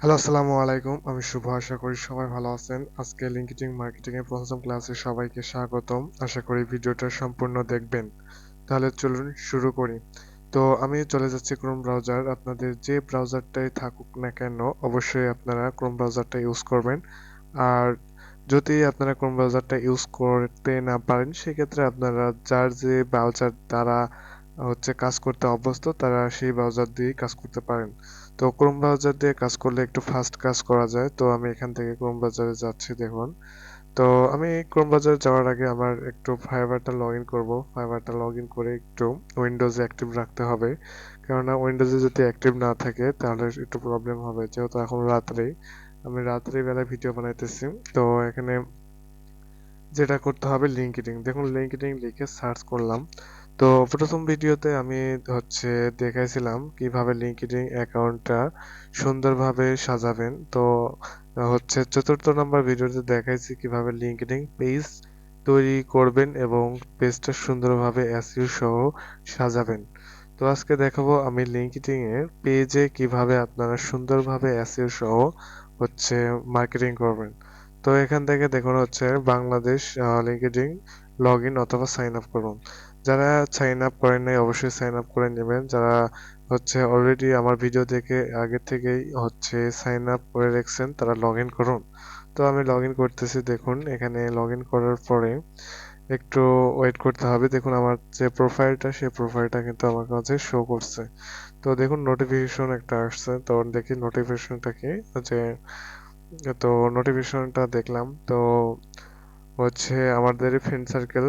Hello, আসসালামু আলাইকুম। আমি শুভ। আশা করি সবাই ভালো আছেন। আজকে লিঙ্কডিন মার্কেটিং এর ১ম ক্লাসে সবাইকে স্বাগতম। আশা করি ভিডিওটা সম্পূর্ণ দেখবেন। তাহলে চলুন শুরু করি। তো আমি চলে যাচ্ছি ক্রোম ব্রাউজার। আপনাদের যে ব্রাউজারটাই থাকুক না কেন, অবশ্যই আপনারা ক্রোম ব্রাউজারটা ইউজ করবেন। আর যদি আপনারা ক্রোম ব্রাউজারটা ইউজ করতে না পারেন, সেক্ষেত্রে আপনারা যার যে ব্রাউজার দ্বারা কাজ করতে অভ্যস্ত, তারা সেই ব্রাউজার দিয়েই কাজ করতে পারেন। তো ক্রোম ব্রাউজার দিয়ে কাজ করলে একটু ফাস্ট কাজ করা যায়। তো আমি এখান থেকে ক্রোম ব্রাউজারে যাচ্ছি দেখুন। তো আমি ক্রোম ব্রাউজারে যাওয়ার আগে আমার একটু ফাইবারটা লগইন করব। ফাইবারটা লগইন করে একটু উইন্ডোজে অ্যাক্টিভ রাখতে হবে। কেননা উইন্ডোজে যদি অ্যাক্টিভ না থাকে তাহলে একটু প্রবলেম হবে। যেহেতু এখন রাত্রে, আমি রাত্রি বেলায় ভিডিও বানাইতেছি। তো এখানে যেটা করতে হবে লিঙ্কডইন। দেখুন লিঙ্কডইন লিখে সার্চ করলাম। তো প্রথম ভিডিওতে আমি দেখাইছিলাম কিভাবে লিঙ্কডইন অ্যাকাউন্টটা সুন্দরভাবে সাজাবেন। তো ৪র্থ নাম্বার ভিডিওতে দেখাইছি কিভাবে লিঙ্কডইন পেজ তৈরি করবেন এবং পেজটা সুন্দরভাবে এসইও সহ সাজাবেন। তো আজকে দেখাবো আমি লিঙ্কডইন এর পেজে কিভাবে আপনারা সুন্দরভাবে এসইও সহ হচ্ছে মার্কেটিং করবেন। তো এখান থেকে দেখুন বাংলাদেশ লিঙ্কডইন লগইন অথবা সাইন আপ করুন। যারা সাইন আপ করেন নাই অবশ্যই সাইন আপ করে নেবেন। যারা অলরেডি আমার ভিডিও দেখে আগে থেকেই সাইন আপ করে রেখেছেন তারা লগইন করুন। তো আমি লগইন করতেছি দেখুন এখানে লগইন করার পরে একটু ওয়েট করতে হবে। দেখুন আমার যে প্রোফাইলটা সেই প্রোফাইলটা কিন্তু আমার কাছে শো করছে। তো দেখুন নোটিফিকেশন একটা আসছে। তো দেখি নোটিফিকেশনটা কি যে তো নোটিফিকেশনটা দেখলাম। তো আমাদেরই ফ্রেন্ড সার্কেল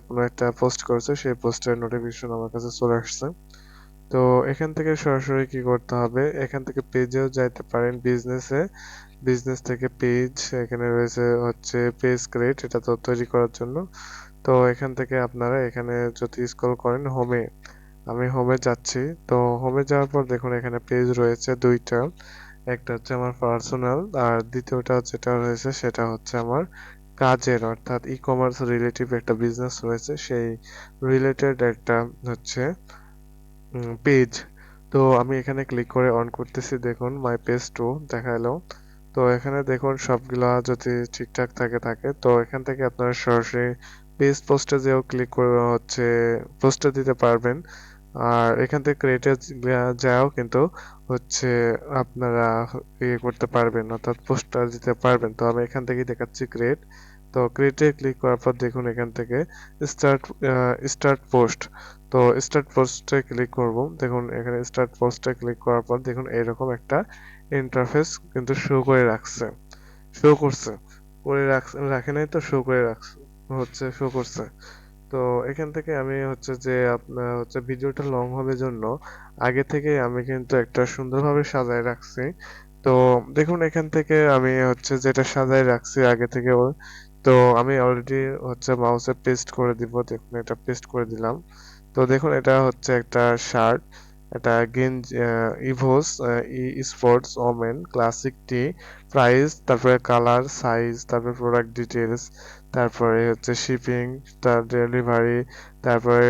কোনো একটা পোস্ট করেছে, সেই পোস্টের নোটিফিকেশন আমার কাছে চলে আসছে। তো এখান থেকে সরাসরি কি করতে হবে, এখান থেকে পেজেও যাইতে পারেন বিজনেসে। বিজনেস থেকে পেজ, এখানে রয়েছে পেজ ক্রিয়েট, এটা তো তৈরি করার জন্য। তো এখান থেকে আপনারা এখানে যদি স্ক্রল করেন হোমে, আমি হোমে যাচ্ছি। তো হোমে যাওয়ার পর দেখুন এখানে পেজ রয়েছে দুইটা। একটা আমার পার্সোনাল, আর দ্বিতীয়টা যেটা রয়েছে সেটা আমার কাজের, অর্থাৎ ই-কমার্স রিলেটিভ একটা বিজনেস রয়েছে, সেই রিলেটেড একটা হচ্ছে পেজ। তো আমি এখানে ক্লিক করে অন করতেছি। দেখুন মাই পেজ টু দেখাইলো। তো এখানে দেখুন সবগুলা যদি ঠিকঠাক থাকে তো এখান থেকে আপনারা সরাসরি পেজ পোস্টে যেও ক্লিক করে পোস্টে দিতে পারবেন। আর এখান থেকে ক্রিয়েটে যাও কিন্তু হচ্ছে আপনারা ইয়ে করতে পারবেন, অর্থাৎ পোস্টার দিতে পারবেন। তো আমি এখান থেকেই দেখাচ্ছি ক্রিয়েট। তো ক্রিয়েটে ক্লিক করার পর দেখুন এখান থেকে স্টার্ট স্টার্ট পোস্ট। তো স্টার্ট পোস্টে ক্লিক করব। দেখুন এখানে স্টার্ট পোস্টে ক্লিক করার পর দেখুন এরকম একটা ইন্টারফেস কিন্তু শো করে রাখছে, শো করছে, রাখে নাই তো শো করে রাখছে, শো করছে। তো এখান থেকে আমি আপনার ভিডিওটা লং হবে জন্য আগে থেকে আমি কিন্তু একটা সুন্দরভাবে সাজায় রাখছি। তো দেখুন এখান থেকে আমি যেটা সাজায় রাখছি আগে থেকে তো আমি অলরেডি মাউসে পেস্ট করে দিব। দেখুন এটা পেস্ট করে দিলাম। তো দেখুন এটা একটা শার্ট, এটা গেঞ্জি, ইভোস ই স্পোর্টস ওমেন ক্লাসিক টি, প্রাইস, তারপরে কালার, সাইজ, তারপরে প্রোডাক্ট ডিটেলস, তারপরে শিপিং, তার ডেলিভারি, তারপরে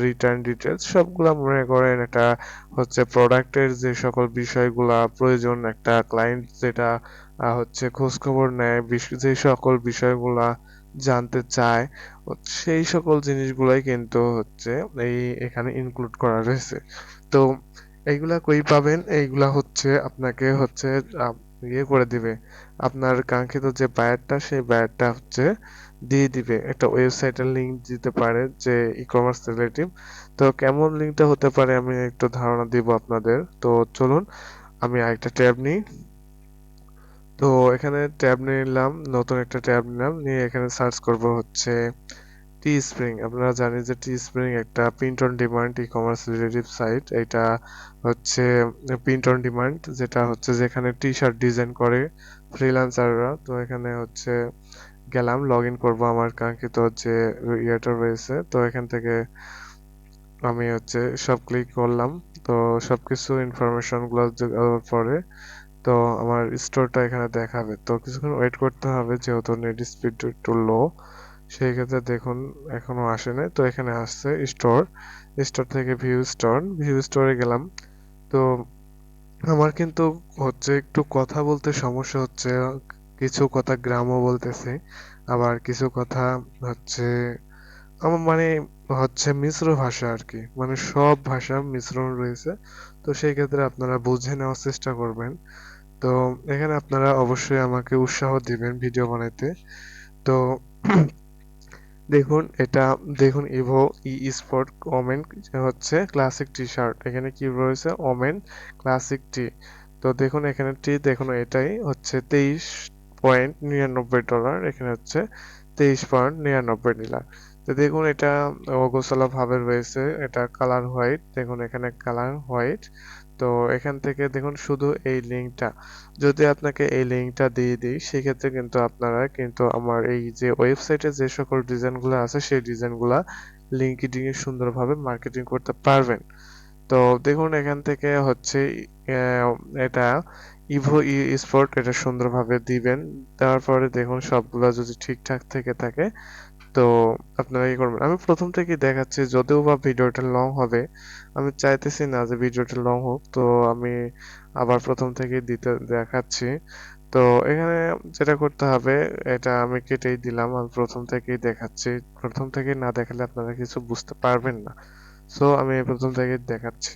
রিটার্ন ডিটেলস, সবগুলা মনে করেন এটা প্রোডাক্টের যে সকল বিষয়গুলা প্রয়োজন, একটা ক্লায়েন্ট যেটা খোঁজ খবর নেয়, যে সকল বিষয়গুলা জানতে চায়, সেই সকল জিনিসগুলাই কিন্তু এই এখানে ইনক্লুড করা রয়েছে। তো এইগুলা কই পাবেন, এইগুলা আপনাকে ইয়ে করে দিবে, আপনার কাঙ্ক্ষিত যে বায়ারটা সেই বায়ারটা দিয়ে দিবে, একটা ওয়েবসাইটের লিংক দিতে পারে যে ই কমার্স রিলেটিভ। তো কেমন লিংকটা হতে পারে আমি একটু ধারণা দিব আপনাদের। তো চলুন আমি আরেকটা ট্যাব নিই। তো এখানে ট্যাব নিলাম, নতুন একটা ট্যাব নিলাম, নিয়ে এখানে সার্চ করব টি স্প্রিং। আপনারা জানেন যে টি স্প্রিং একটা print on demand e commerce relative site. এটা হচ্ছে প্রিন্ট অন ডিমান্ড, যেটা যেখানে টি শার্ট ডিজাইন করে ফ্রিল্যান্সাররা। তো এখানে গেলাম, লগ ইন করবো আমার কাঙ্ক্ষিত ইয়েটা রয়েছে। তো এখান থেকে আমি সব ক্লিক করলাম। তো সবকিছু ইনফরমেশন গুলো দেওয়ার পরে তো আমার স্টোরটা এখানে দেখাবে। তো কিছুক্ষণ ওয়েট করতে হবে যেহেতু নেট স্পিড একটু লো। সেই ক্ষেত্রে দেখুন এখনো আসে নাই। তো এখানে আসছে স্টোর, স্টোর থেকে ভিউ স্টোর, ভিউ স্টোরে গেলাম। তো আমার কিন্তু হচ্ছে একটু কথা বলতে সমস্যা হচ্ছে, কিছু কথা গ্রামও বলতেছি, আবার কিছু কথা হচ্ছে আমার মানে হচ্ছে মিশ্র ভাষা আর কি, মানে সব ভাষা মিশ্রণ রয়েছে। তো সেই ক্ষেত্রে আপনারা বুঝে নেওয়ার চেষ্টা করবেন। তো এখানে আপনারা অবশ্যই আমাকে উৎসাহ দিবেন ভিডিও বানাইতে। তো দেখুন এটা, দেখুন ইভো ই স্পোর্ট ওমেন হচ্ছে ক্লাসিক টি শার্ট, এখানে কি রয়েছে ওমেন ক্লাসিক টি। তো দেখুন এখানে টি, দেখুন এটাই হচ্ছে $23.99, এখানে হচ্ছে 23.99 তো দেখুন এটা অগোছালো ভাবে রয়েছে, এটা কালার হোয়াইট, দেখুন এখানে কালার হোয়াইট। তো এখান থেকে দেখুন শুধু এই লিঙ্কটা, যদি আপনাকে এই লিঙ্কটা দিয়ে দিই সেক্ষেত্রে কিন্তু আপনারা কিন্তু আমার এই যে ওয়েবসাইটে যে সকল ডিজাইনগুলো আছে সেই ডিজাইনগুলা লিঙ্কডিন এ সুন্দরভাবে মার্কেটিং করতে পারবেন। তো দেখুন এখান থেকে হচ্ছে আহ, এটা ইভো ই স্পোর্ট, এটা সুন্দরভাবে দিবেন। দেওয়ার পরে দেখুন সবগুলা যদি ঠিকঠাক থেকে থাকে তো আপনারা কি করবেন, আমি প্রথম থেকেই দেখাচ্ছি, যদিও বা ভিডিওটা লং হবে, আমি চাইতেছি না যে ভিডিওটা লং হোক, তো আমি আবার প্রথম থেকেই দিতে দেখাচ্ছি। তো এখানে যেটা করতে হবে, এটা আমি কেটেই দিলাম, আমি প্রথম থেকেই দেখাচ্ছি, প্রথম থেকেই না দেখালে আপনারা কিছু বুঝতে পারবেন না। সো আমি প্রথম থেকেই দেখাচ্ছি।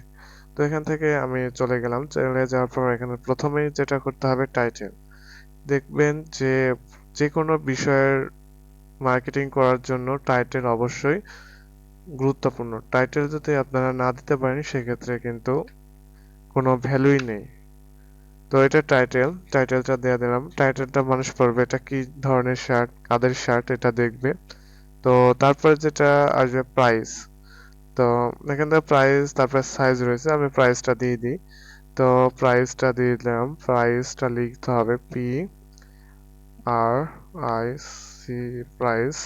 তো এখান থেকে আমি চলে গেলাম, চলে যাওয়ার পর এখানে প্রথমেই যেটা করতে হবে টাইটেল, দেখবেন যে যে কোনো বিষয়ের মার্কেটিং করার জন্য টাইটেল অবশ্যই গুরুত্বপূর্ণ। টাইটেল যদি আপনারা না দিতে পারেন সেক্ষেত্রে কিন্তু কোনো ভ্যালুই নেই। তো এটা টাইটেল, টাইটেলটা দিয়ে দিলাম, টাইটেলটা মানুষ পড়বে এটা কি ধরনের শার্ট, কাদের শার্ট এটা দেখবে। তো তারপরে যেটা আসবে প্রাইস, তো এখান থেকে প্রাইস, তারপরে সাইজ রয়েছে, আমি প্রাইসটা দিয়ে দিই। তো প্রাইসটা দিয়ে দিলাম, প্রাইসটা লিখতে হবে PRIC প্রাইস।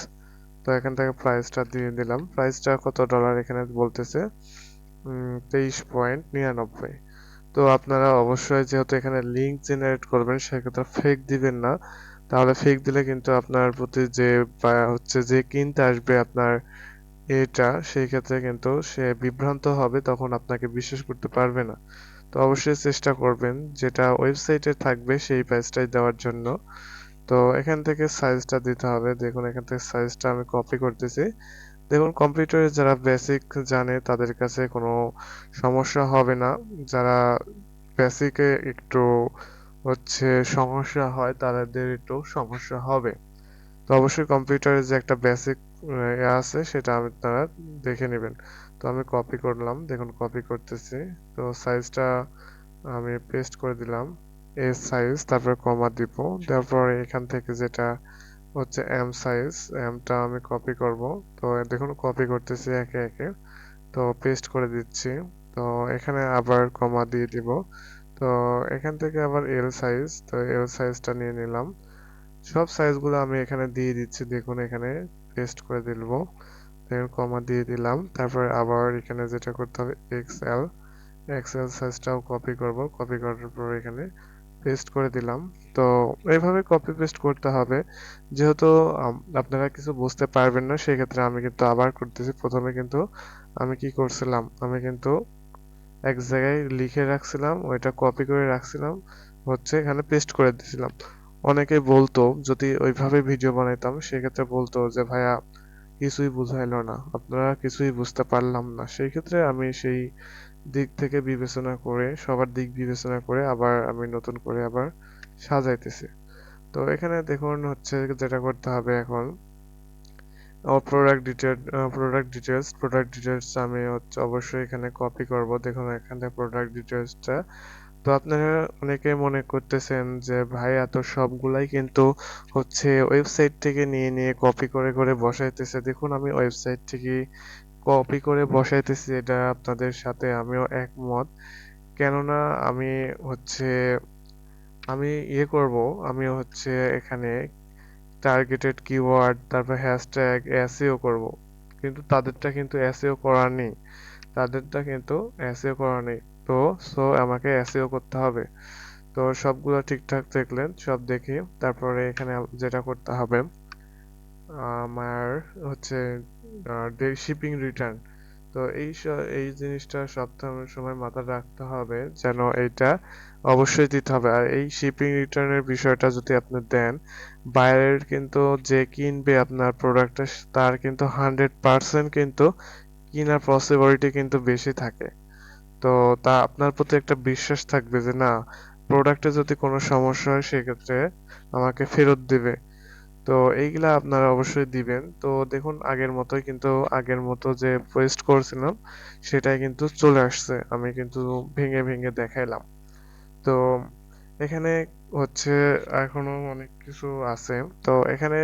তো এখান থেকে প্রাইসটা দিয়ে দিলাম, প্রাইসটা কত ডলার এখানে বলতেছে 23.99। তো আপনারা অবশ্যই যেহেতু এখানে লিঙ্ক জেনারেট করবেন সেক্ষেত্রে ফেক দিবেন না, তাহলে ফেক দিলে কিন্তু আপনার প্রতি যে হচ্ছে যে কিনতে আসবে আপনার এটা, সেই ক্ষেত্রে কিন্তু সে বিভ্রান্ত হবে, তখন আপনাকে বিশ্বাস করতে পারবে না। তো অবশ্যই চেষ্টা করবেন যেটা ওয়েবসাইটে থাকবে সেই প্রাইসটাই দেওয়ার জন্য। তো এখান থেকে সাইজটা দিতে হবে, দেখুন এখান থেকে সাইজটা আমি কপি করতেছি। দেখুন কম্পিউটারে যারা বেসিক জানে তাদের কাছে কোনো সমস্যা হবে না, যারা বেসিকে একটু হচ্ছে সমস্যা হয় তাদের একটু সমস্যা হবে। তো অবশ্যই কম্পিউটারের যে একটা বেসিক আছে সেটা আপনারা দেখে নেবেন। তো আমি কপি করলাম, দেখুন কপি করতেছি। তো সাইজটা আমি পেস্ট করে দিলাম, এস সাইজ, তারপর কমা দিব, দেওয়ার পরে এখান থেকে যেটা হচ্ছে এম সাইজ, এমটা আমি কপি করব। তো দেখুন কপি করতেছি একে একে, তো পেস্ট করে দিচ্ছি। তো এখানে আবার কমা দিয়ে দিব। তো এখান থেকে আবার এল সাইজ, তো এল সাইজটা নিয়ে নিলাম। সব সাইজগুলো আমি এখানে দিয়ে দিচ্ছি, দেখুন এখানে পেস্ট করে দিব, দেন কমা দিয়ে দিলাম। তারপরে আবার এখানে যেটা করতে হবে এক্সএল, এক্সএল সাইজটাও কপি করব, কপি করার পর এখানে পেস্ট করে দিলাম। তো এইভাবে কপি পেস্ট করতে হবে, যেহেতু আপনারা কিছু বুঝতে পারবেন না সেক্ষেত্রে আমি কিন্তু আবার করতেছি। প্রথমে কিন্তু আমি কি করছিলাম, আমি কিন্তু এক জায়গায় লিখে রাখছিলাম, ওইটা কপি করে রাখছিলাম, হচ্ছে এখানে পেস্ট করে দিছিলাম। অনেকেই বলতো যদি ওইভাবে ভিডিও বানাইতাম সেক্ষেত্রে বলতো যে ভাইয়া কিছুই বুঝাইলো না, আপনারা কিছুই বুঝতে পারলাম না। সেই ক্ষেত্রে আমি সেই দিক থেকে বিবেচনা করে, সবার দিক বিবেচনা করে আবার আমি নতুন করে আবার সাজাইতেছি। তো এখানে দেখুন হচ্ছে যেটা করতে হবে এখন, প্রোডাক্ট ডিটেলস আমি হচ্ছে অবশ্যই এখানে কপি করব, দেখুন এখানে প্রোডাক্ট ডিটেলসটা। তো আপনারা অনেকে মনে করতেছেন যে ভাই এত সবগুলাই কিন্তু হচ্ছে ওয়েবসাইট থেকে নিয়ে নিয়ে কপি করে করে বসাইতেছে, দেখুন আমি ওয়েবসাইট থেকে কপি করে বসাইতেছি, এটা আপনাদের সাথে আমিও একমত। কেননা আমি হচ্ছে আমি করব, আমি হচ্ছে এখানে টার্গেটেড কিওয়ার্ড, তারপর হ্যাশট্যাগ এসইও করব, কিন্তু তাদেরটা কিন্তু এসইও করা নেই, তাদেরটা কিন্তু এসইও করা নেই। তো সো আমাকে এসইও করতে হবে। তো সবগুলো ঠিকঠাক দেখলেন, সব দেখি তারপরে এখানে যেটা করতে হবে আমার হচ্ছে শিপিং রিটার্ন, তো এই জিনিসটা সময় মাথায় রাখতে হবে যেন এইটা অবশ্যই দিতে হবে। আর এই শিপিং রিটার্নের বিষয়টা যদি আপনি দেন, বাইরের কিন্তু যে কিনবে আপনার প্রোডাক্টটা তার কিন্তু 100% কিন্তু কিনার পসিবিলিটি কিন্তু বেশি থাকে। তো তা আপনার প্রতি একটা বিশ্বাস থাকবে যে না, প্রোডাক্টে যদি কোনো সমস্যা হয় সেক্ষেত্রে আমাকে ফেরত দিবে। তো এইগুলা আপনারা অবশ্যই দিবেন। তো দেখুন আগের মতো যে পোস্ট করছিলাম সেটাই কিন্তু চলে আসছে। আমি কিন্তু ভেঙে দেখাইলাম। তো এখানে হচ্ছে এখনো অনেক কিছু আছে। তো এখানে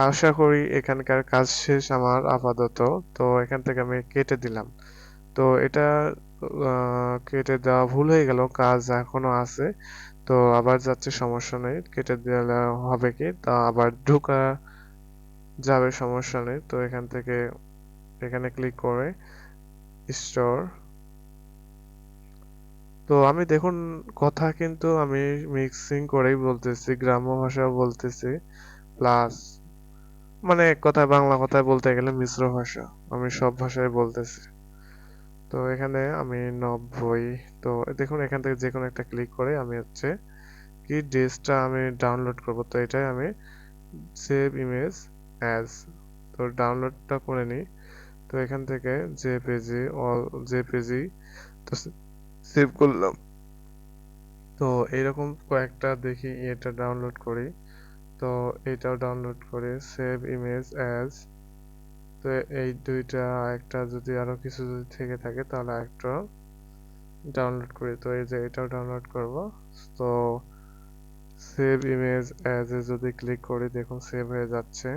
আশা করি এখানকার কাজ শেষ আমার আপাতত। তো এখান থেকে আমি কেটে দিলাম। তো এটা কেটে দেওয়া ভুল হয়ে গেল, কাজ এখনো আছে। তো আবার যাচ্ছে, সমস্যা নেই, কেটে দিলে হবে কি তা আবার ঢোকা যাবে, সমস্যা নেই। তো এখান থেকে এখানে ক্লিক করে স্টোর। তো আমি দেখুন কথা কিন্তু আমি মিক্সিং করেই বলতেছি, গ্রাম্য ভাষাও বলতেছি, প্লাস মানে এক কথায় বাংলা কথায় বলতে গেলে মিশ্র ভাষা, আমি সব ভাষায় বলতেছি। তো এখানে আমি 90, তো দেখুন এখান থেকে যে কোনো একটা ক্লিক করে আমি হচ্ছে কি ড্রেসটা আমি ডাউনলোড করব। তো এটাই আমি সেভ ইমেজ অ্যাজ, তো ডাউনলোডটা করে নিই। তো এখান থেকে জেপিজি অল জেপিজি, তো সেভ করলাম। তো এইরকম কয়েকটা দেখি এটা ডাউনলোড করি। তো এটাও ডাউনলোড করে সেভ ইমেজ অ্যাজ। তো এই দুইটা, একটা যদি আরো কিছু যদি থেকে থাকে তাহলে একটা ডাউনলোড করি। তো এই যে এটাও ডাউনলোড করব। তো সেভ ইমেজ অ্যাজ এ যদি ক্লিক করি দেখুন সেভ হয়ে যাচ্ছে।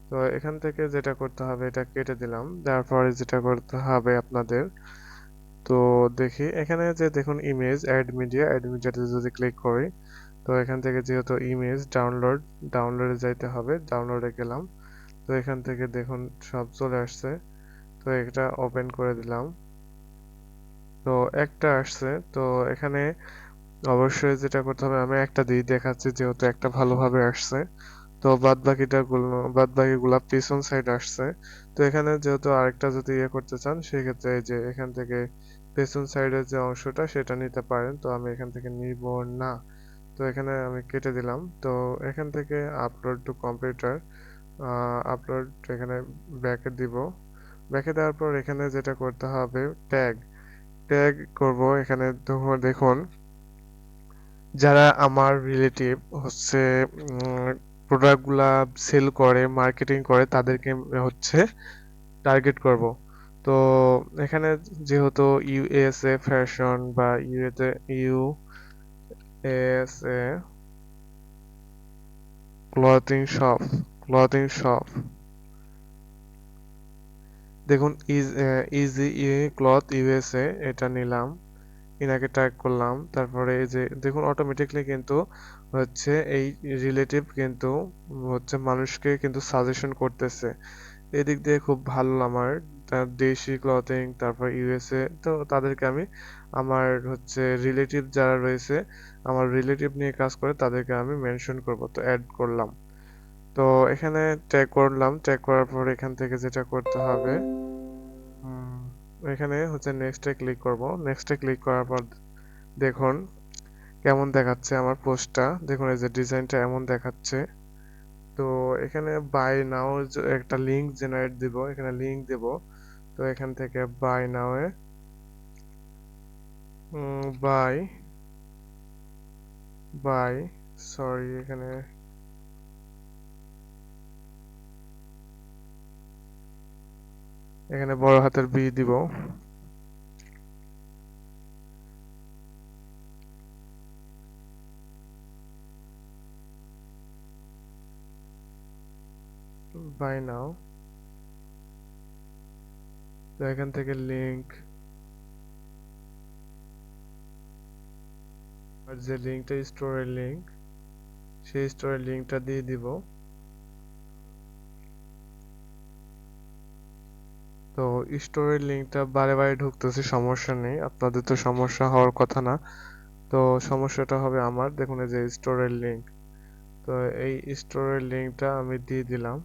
তো এখান থেকে যেটা করতে হবে এটা কেটে দিলাম, তারপরে যেটা করতে হবে আপনাদের, তো দেখি এখানে যে দেখুন ইমেজ অ্যাড মিডিয়াতে যদি ক্লিক করি, তো এখান থেকে যেহেতু ইমেজ ডাউনলোডে যাইতে হবে, ডাউনলোডে গেলাম। তো এখান থেকে দেখুন সব চলে আসছে। তো এটা ওপেন করে দিলাম। তো একটা আসছে। তো এখানে অবশ্যই যেটা করতে হবে, আমি একটা দিয়ে দেখাচ্ছি যেহেতু একটা ভালোভাবে আসছে। তো বাদ বাকিগুলা পিছন সাইড আসছে। তো এখানে যেহেতু আরেকটা যদি ইয়ে করতে চান সেক্ষেত্রে এই যে এখান থেকে পেছন সাইডের যে অংশটা সেটা নিতে পারেন। তো আমি এখান থেকে নিব না। তো এখানে আমি কেটে দিলাম। তো এখান থেকে আপলোড টু কম্পিউটার, আপলোড, এখানে ব্যাকে দিব। ব্যাকে দেওয়ার পর এখানে যেটা করতে হবে ট্যাগ ট্যাগ করব। এখানে দেখুন যারা আমার রিলেটিভ হচ্ছে প্রোডাক্টগুলা সেল করে, মার্কেটিং করে, তাদেরকে হচ্ছে টার্গেট করব। তো এখানে যেহেতু ইউএসএ ফ্যাশন বা USA clothing shop clothing shop দেখুন ইজি ক্লথ ইউএসএ, এটা নিলাম, ইনাকে ট্যাগ করলাম। তারপরে এই যে দেখুন অটোমেটিকলি কিন্তু হচ্ছে এই রিলেটিভ কিন্তু হচ্ছে মানুষকে কিন্তু সাজেশন করতেছে। এদিক দিয়ে খুব ভালো আমার, তার দেশি ক্লথিং, তারপর ইউএসএ, তো তাদেরকে আমি আমার হচ্ছে রিলেটিভ যারা রয়েছে, আমার রিলেটিভ নিয়ে কাজ করে তাদেরকে আমি মেনশন করব। তো অ্যাড করলাম। তো এখানে ট্যাগ করলাম, ট্যাগ করার পর এখান থেকে যেটা করতে হবে, উম, এখানে হচ্ছে নেক্সটে ক্লিক করব। নেক্সটে ক্লিক করার পর দেখুন কেমন দেখাচ্ছে আমার পোস্টটা, দেখুন এই যে ডিজাইনটা এমন দেখাচ্ছে। তো এখানে বাই নাও একটা লিংক জেনারেট দিব, এখানে লিংক দেব। তো এখান থেকে বাই নাও এ বাই বাই সরি, এখানে বড় হাতের বি দিব। বাই নাও, তো এখান থেকে লিংক, আর যে লিংকটা স্টোরের লিংক, সেই স্টোরের লিংকটা দিয়ে দিব। তো স্টোরের লিংকটা বারে বারে ঢুকতেছে, সমস্যা নেই, আপনাদের তো সমস্যা হওয়ার কথা না। তো সমস্যাটা হবে আমার, দেখুন এই যে স্টোরের লিংক। তো এই স্টোরের লিংকটা আমি দিয়ে দিলাম।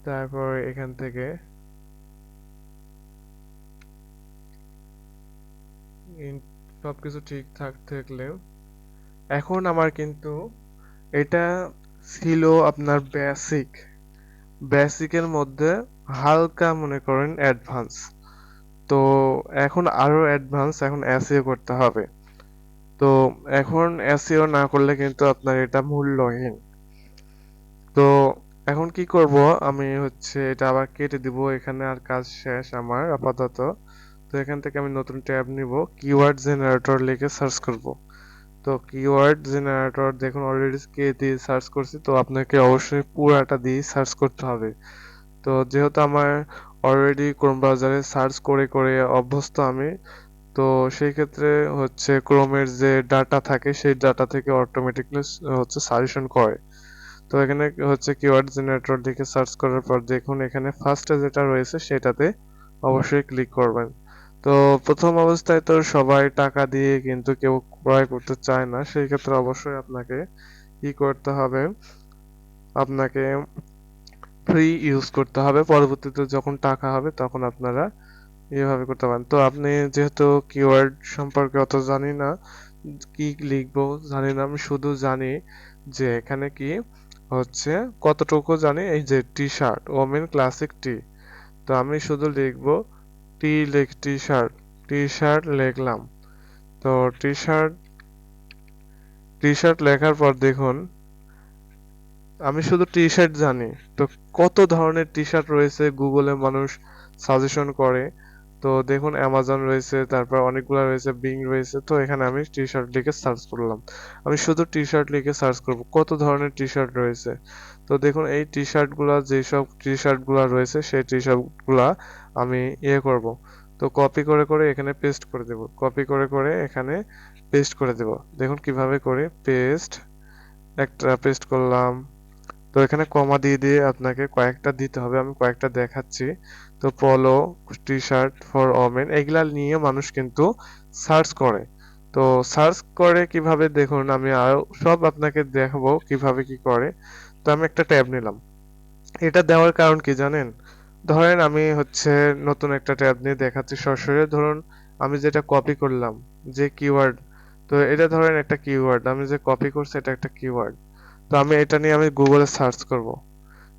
তারপর এখান থেকে সবকিছু ঠিকঠাক থাকলে এখন আমার কিন্তু এটা ছিল আপনার বেসিকের মধ্যে হালকা মনে করেন অ্যাডভান্স। তো এখন আরো অ্যাডভান্স, এখন এসইও করতে হবে। তো এখন এসইও না করলে কিন্তু আপনার এটা মূল্যহীন। তো এখন কি করব, আমি হচ্ছে এটা আবার কেটে দিব, এখানে আর কাজ শেষ আমার আপাতত। তো এখান থেকে আমি নতুন ট্যাব নিব, কিওয়ার্ড জেনারেটর লিখে সার্চ করব। তো কিওয়ার্ড জেনারেটর দেখুন অলরেডি কে দিয়ে সার্চ করছি, তো আপনাকে অবশ্যই পুরাটা দিয়ে সার্চ করতে হবে। তো যেহেতু আমার অলরেডি ক্রোম ব্রাউজারে সার্চ করে করে অভ্যস্ত আমি, তো সেই ক্ষেত্রে হচ্ছে ক্রোমের যে ডাটা থাকে সেই ডাটা থেকে অটোমেটিকলি হচ্ছে সাজেশন করে। তো এখানে হচ্ছে কিওয়ার্ড জেনারেটর দিকে সার্চ করার পর দেখুন এখানে ফার্স্টে যেটা রয়েছে সেটাতে অবশ্যই ক্লিক করবেন। তো প্রথম অবস্থায় তো সবাই টাকা দিয়ে কিন্তু কেউ ক্রয় করতে চায় না, সেই ক্ষেত্রে অবশ্যই আপনাকে কি করতে হবে, আপনাকে ফ্রি ইউজ করতে হবে। পরবর্তীতে যখন টাকা হবে তখন আপনারা এভাবে করতে পারেন। তো আপনি যেহেতু কিওয়ার্ড সম্পর্কে অত জানি না, কি লিখবো জানি না, আমি শুধু জানি যে এখানে কি হচ্ছে, কতটুকু জানি এই যে টি শার্ট ওমেন ক্লাসিক টি। তো আমি শুধু লিখবো টি শার্ট, টি শার্ট লিখলাম। তো টি শার্ট টি শার্ট লেখার পর দেখুন আমি শুধু টি শার্ট জানি। তো কত ধরনের টি শার্ট রয়েছে গুগলে মানুষ সাজেশন করে। তো দেখুন অ্যামাজন রয়েছে, তারপর অনেকগুলো রয়েছে, বিং রয়েছে। তো এখানে আমি টি শার্ট লিখে সার্চ করলাম। আমি শুধু টি শার্ট লিখে সার্চ করব কত ধরনের টি শার্ট রয়েছে। তো দেখুন এই টি শার্ট গুলা, যেসব টি শার্ট গুলা রয়েছে সেই টি শার্ট গুলা আমি করব। তো কপি করে করে এখানে পেস্ট করে দেব, কপি করে করে এখানে পেস্ট করে দেব। দেখুন কিভাবে করে পেস্ট, একটা পেস্ট করলাম। তো এখানে কমা দিয়ে দিয়ে আপনাকে কয়েকটা দিতে হবে, আমি কয়েকটা দেখাচ্ছি। তো পলো, টি শার্ট ফর ওমেন, এগুলা নিয়ে মানুষ কিন্তু সার্চ করে। তো সার্চ করে কিভাবে দেখুন, আমি আরো সব আপনাকে দেখাবো কিভাবে কি করে। তো আমি একটা ট্যাব নিলাম, এটা দেওয়ার কারণ কি জানেন? ধরেন আমি হচ্ছে নতুন একটা ট্যাব নিয়ে দেখাচ্ছি সরাসরি। ধরুন আমি যেটা কপি করলাম, যে কিওয়ার্ড, তো এটা ধরেন একটা কিওয়ার্ড, আমি যে কপি করছি এটা একটা কিওয়ার্ড। তো আমি এটা নিয়ে আমি গুগলে সার্চ করব।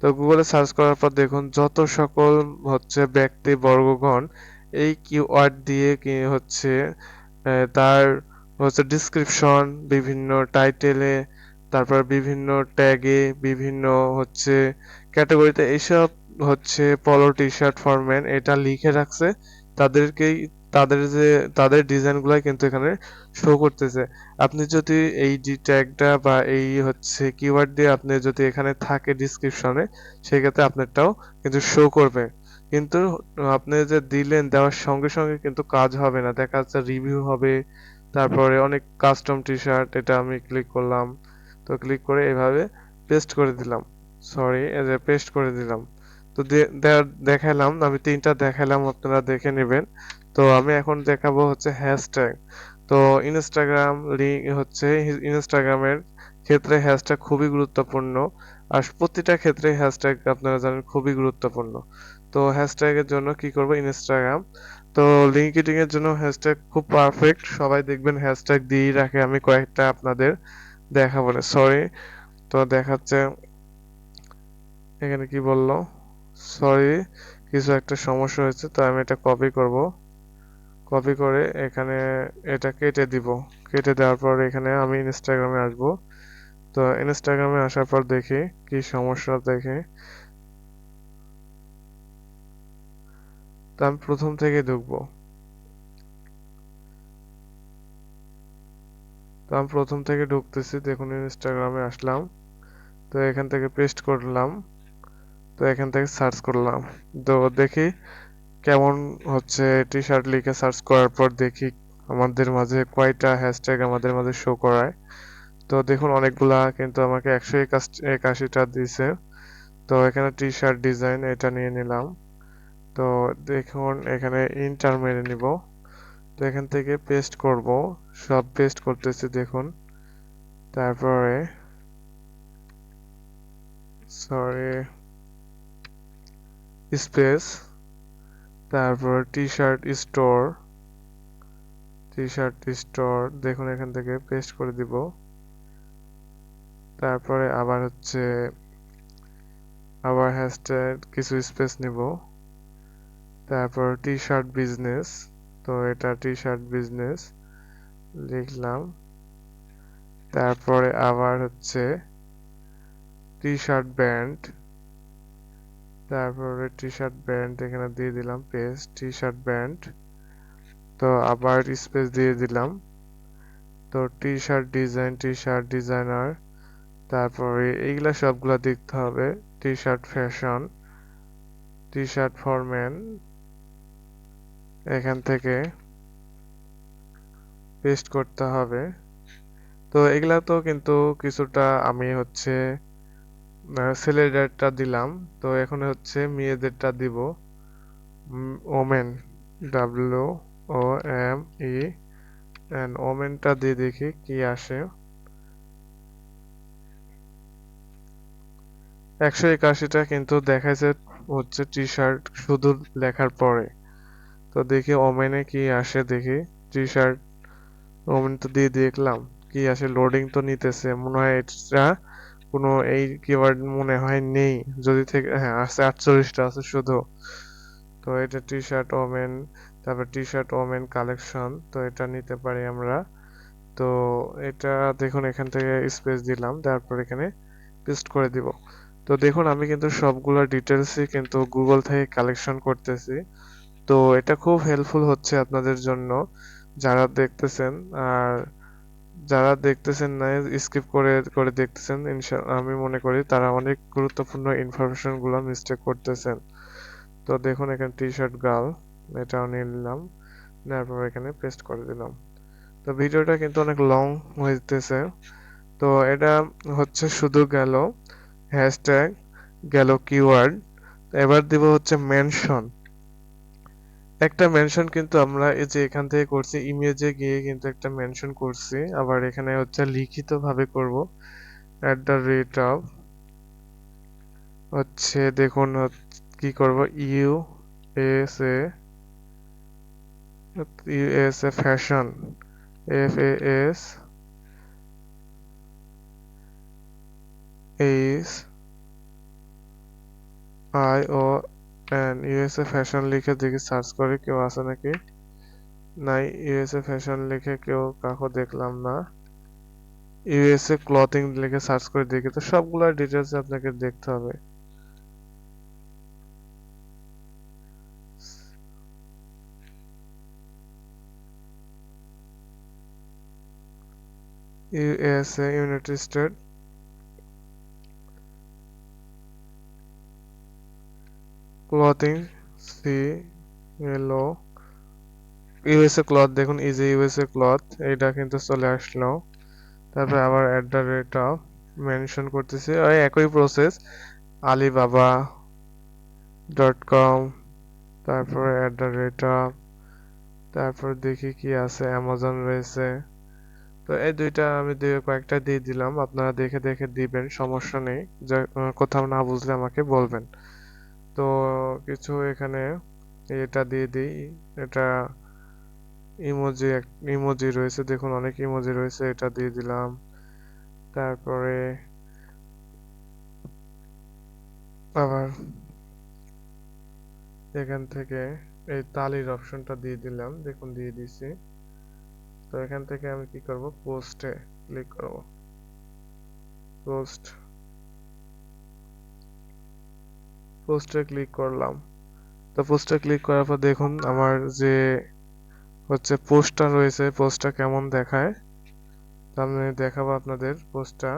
তো গুগলে সার্চ করার পর দেখুন যত সকল হচ্ছে ব্যক্তি বর্গগণ এই কিওয়ার্ড দিয়ে কি হচ্ছে তার হচ্ছে ডিসক্রিপশন, বিভিন্ন টাইটেলে, তারপর বিভিন্ন ট্যাগে, বিভিন্ন হচ্ছে ক্যাটাগরিতে, এইসব হচ্ছে পলো টি শার্ট ফর মেন এটা লিখে রাখছে। তাদেরকেই, তাদের যে তাদের ডিজাইনগুলাই কিন্তু এখানে শো করতেছে। আপনি যদি এই ট্যাগটা বা এই হচ্ছে কিওয়ার্ড দিয়ে আপনি যদি এখানে থাকে ডিসক্রিপশনে, সেক্ষেত্রে আপনারটাও কিন্তু শো করবে। কিন্তু আপনি যে দিলেন, দেওয়ার সঙ্গে সঙ্গে কিন্তু কাজ হবে না, দেখা যাচ্ছে রিভিউ হবে। তারপরে অনেক কাস্টম টি শার্ট, এটা আমি ক্লিক করলাম। তো ক্লিক করে এভাবে পেস্ট করে দিলাম, সরি এই যে পেস্ট করে দিলাম। তো দেখালাম, আমি তিনটা দেখালাম, আপনারা দেখে নেবেন। তো আমি এখন দেখাবো হচ্ছে হ্যাশট্যাগ। তো ইনস্টাগ্রাম লিঙ্ক হচ্ছে, ইনস্টাগ্রামের ক্ষেত্রে হ্যাশট্যাগ খুবই গুরুত্বপূর্ণ। আর প্রতিটা ক্ষেত্রে হ্যাশট্যাগ আপনারা জানেন খুবই গুরুত্বপূর্ণ। তো হ্যাশট্যাগের জন্য কি করব, ইনস্টাগ্রাম। তো লিঙ্কডিন এর জন্য হ্যাশট্যাগ খুব পারফেক্ট, সবাই দেখবেন হ্যাশট্যাগ দিয়েই রাখে। আমি কয়েকটা আপনাদের দেখাবো না, সরি। তো দেখাচ্ছে এখানে কি বললো, সরি কিছু একটা সমস্যা হয়েছে। তো আমি এটা কপি করব, কপি করে এখানে এটা কেটে দিব। কেটে দেওয়ার পর এখানে আমি ইনস্টাগ্রামে আসব। তো ইনস্টাগ্রামে আসার পর দেখি কি সমস্যা দেখি। তো আমি প্রথম থেকে ঢুকবো। তো আমি প্রথম থেকে ঢুকতেছি, দেখুন ইনস্টাগ্রামে আসলাম। তো এখান থেকে পেস্ট করলাম। তো এখান থেকে সার্চ করলাম। তো দেখি কেমন হচ্ছে, টি শার্ট লিখে সার্চ করার পর দেখি আমাদের মাঝে কয়টা হ্যাশট্যাগ আমাদের মাঝে শো করায়। তো দেখুন অনেকগুলা, কিন্তু আমাকে 181টা দিছে। তো এখানে টি শার্ট ডিজাইন এটা নিয়ে নিলাম। তো দেখুন এখানে ইন্টার মেরে নিব। তো এখান থেকে পেস্ট করব, সব পেস্ট করতেছি দেখুন। তারপরে সরি, স্পেস, তারপর টি শার্ট স্টোর দেখুন এখান থেকে পেস্ট করে দিব। তারপরে আবার হচ্ছে আবার হ্যাশট্যাগ কিছু স্পেস নিব। তারপর টি শার্ট বিজনেস, তো এটা টি শার্ট বিজনেস লিখলাম। তারপরে আবার হচ্ছে টি শার্ট ব্র্যান্ড, তারপরে টি শার্ট ব্র্যান্ড এখানে দিয়ে দিলাম পেস্ট টি শার্ট ব্র্যান্ড। তো আবার স্পেস দিয়ে দিলাম। তো টি শার্ট ডিজাইনার, তারপরে এইগুলা সবগুলা দেখতে হবে। T shirt fashion, T shirt for men, এখান থেকে পেস্ট করতে হবে। তো এগুলা তো কিন্তু কিছুটা আমি হচ্ছে ছেলেদেরটা দিলাম, তো এখন হচ্ছে মেয়েদেরটা দিব। ওমেন, WOMEN, ওমেনটা দিয়ে দেখি কি আসে। 181টা কিন্তু দেখাইছে হচ্ছে টি শার্ট শুধু লেখার পরে। তো দেখি ওমেনে কি আসে দেখি। টি শার্ট ওমেন তো দিয়ে দেখলাম কি আসে, লোডিং তো নিতেছে, মনে হয় এটা কোনো এই কিওয়ার্ড মনে হয় নেই। যদি থেকে হ্যাঁ আছে, 48টা আছে শুধু। তো এটা টি শার্ট ওমেন, তারপর টি শার্ট ওমেন কালেকশন, তো এটা নিতে পারি আমরা। তো এটা দেখুন এখান থেকে স্পেস দিলাম, তারপর এখানে পেস্ট করে দিব। তো দেখুন আমি কিন্তু সবগুলো ডিটেলসই কিন্তু গুগল থেকে কালেকশন করতেছি। তো এটা খুব হেল্পফুল হচ্ছে আপনাদের জন্য যারা দেখতেছেন। আর যারা দেখতেছেন না, স্কিপ করে করে দেখতেছেন, আমি মনে করি তারা অনেক গুরুত্বপূর্ণ ইনফরমেশন গুলো মিস্টেক করতেছেন। তো দেখুন এখানে টি শার্ট গার্ল, এটাও নিয়ে নিলাম, নেওয়ার পর এখানে পেস্ট করে দিলাম। তো ভিডিওটা কিন্তু অনেক লং হইতেছে। তো এটা হচ্ছে শুধু গেল হ্যাশট্যাগ, গেল কিওয়ার্ড। এবার দিব হচ্ছে মেনশন। একটা মেনশন কিন্তু আমরা এই যে এখান থেকে করছি, ইমেজে গিয়ে কিন্তু একটা মেনশন করছি। আবার এখানে হচ্ছে লিখিত ভাবে করব, @ হচ্ছে দেখুন কি করব, ইউএসএ, ফ্যাশন, FASHION, ফ্যাশন লিখে দেখি সার্চ করে কেউ আছে নাকি। নাই, ইউএসএ ফ্যাশন লিখে কেউ কাউকে দেখলাম না। ইউএসএ ক্লথিং লিখে সার্চ করে দেখি। তো সবগুলা ডিটেলস আপনাকে দেখতে হবে। USA, United state, clothing, CLO, USA cloth, দেখুন এই যে ইউএসএ ক্লথ, এটা কিন্তু চলে আসলো। তারপর আবার মেনশন করতেছি, ওই একই প্রসেস, alibaba.com, তারপরে তারপর দেখি কি আছে, অ্যামাজন রয়েছে। তো এই দুইটা আমি কয়েকটা দিয়ে দিলাম, আপনারা দেখে দেখে দিবেন, সমস্যা নেই। যা কোথাও না বুঝলে আমাকে বলবেন। তো কিছু এখানে এটা দিয়ে দিই। এটা ইমোজি, ইমোজি রয়েছে, দেখুন অনেক ইমোজি রয়েছে, এটা দিয়ে দিলাম। তারপরে আবার এখান থেকে এই তালির অপশনটা দিয়ে দিলাম, দেখুন দিয়ে দিছি। তো এখান থেকে আমি কি করব, পোস্টে ক্লিক করব। পোস্টে ক্লিক করলাম। তো পোস্টে ক্লিক করার পর দেখুন আমার যে হচ্ছে পোস্টটা রয়েছে, পোস্টটা কেমন দেখায়। তো আমি দেখাবো আপনাদের পোস্টটা।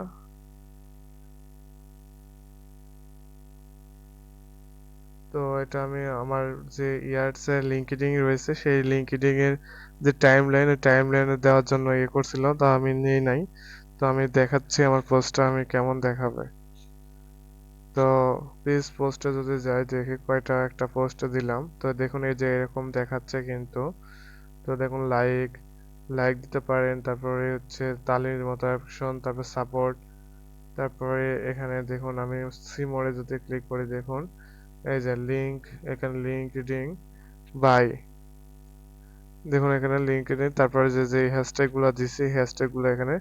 তো এটা আমি আমার যে ইয়ার্সের লিঙ্কডিন রয়েছে, সেই লিঙ্কডিন এর যে টাইমলাইন, ওই টাইমলাইনে দেওয়ার জন্য ইয়ে করছিল, তা আমি নিই নাই। তো আমি দেখাচ্ছি আমার পোস্টটা আমি কেমন দেখাবে। তো প্লিজ পোস্টে যদি যাই দেখি কয়টা একটা পোস্টে দিলাম। তো দেখুন এই যে এরকম দেখাচ্ছে কিন্তু। তো দেখুন লাইক, দিতে পারেন, তারপরে হচ্ছে তালির মতো অপশন, তারপর সাপোর্ট, তারপরে এখানে দেখুন আমি সি মোডে যদি ক্লিক করি দেখুন এই যে লিঙ্ক, এখানে লিঙ্কডইন বাই, দেখুন এখানে লিঙ্কডইন, তারপরে যে হ্যাশট্যাগ গুলা দিছি হ্যাশট্যাগ গুলো এখানে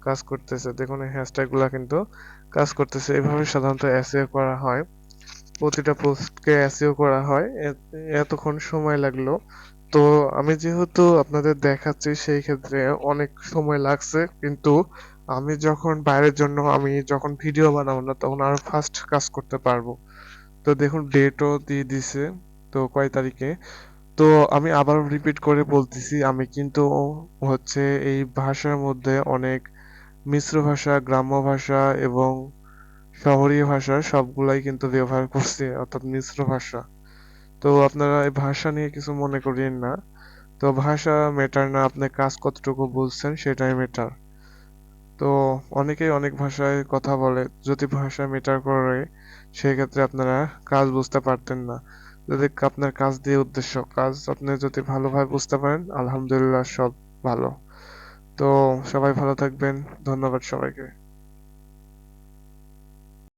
কাজ করতেছে। দেখুন এই হ্যাশট্যাগ গুলা কিন্তু কাজ করতেছে। এভাবে সাধারণত এসইও করা হয়, প্রতিটা পোস্টকে এসইও করা হয়। এতক্ষণ সময় লাগলো। তো আমি যেহেতু আপনাদের দেখাচ্ছি সেই ক্ষেত্রে অনেক সময় লাগছে, কিন্তু আমি যখন বাইরের জন্য আমি যখন ভিডিও বানাবো না তখন আরো ফাস্ট কাজ করতে পারবো। তো দেখুন ডেটও দিয়ে দিছে, তো কয় তারিখে। তো আমি আবার রিপিট করে বলতেছি, আমি কিন্তু হচ্ছে এই ভাষার মধ্যে অনেক মিশ্র ভাষা, গ্রাম্য ভাষা এবং শহরি ভাষা সবগুলাই কিন্তু ব্যবহার করছি, অর্থাৎ মিশ্র ভাষা। তো আপনারা এই ভাষা নিয়ে কিছু মনে করিয়েন না। তো ভাষা ম্যাটার না, আপনি কাজ কতটুকু বুঝছেন সেটাই ম্যাটার। তো অনেকেই অনেক ভাষায় কথা বলে, যদি ভাষা ম্যাটার করে সেক্ষেত্রে আপনারা কাজ বুঝতে পারতেন না। যদি আপনার কাজ দিয়ে উদ্দেশ্য, কাজ আপনি যদি ভালোভাবে বুঝতে পারেন আলহামদুলিল্লাহ সব ভালো। তো সবাই ভালো থাকবেন, ধন্যবাদ সবাইকে।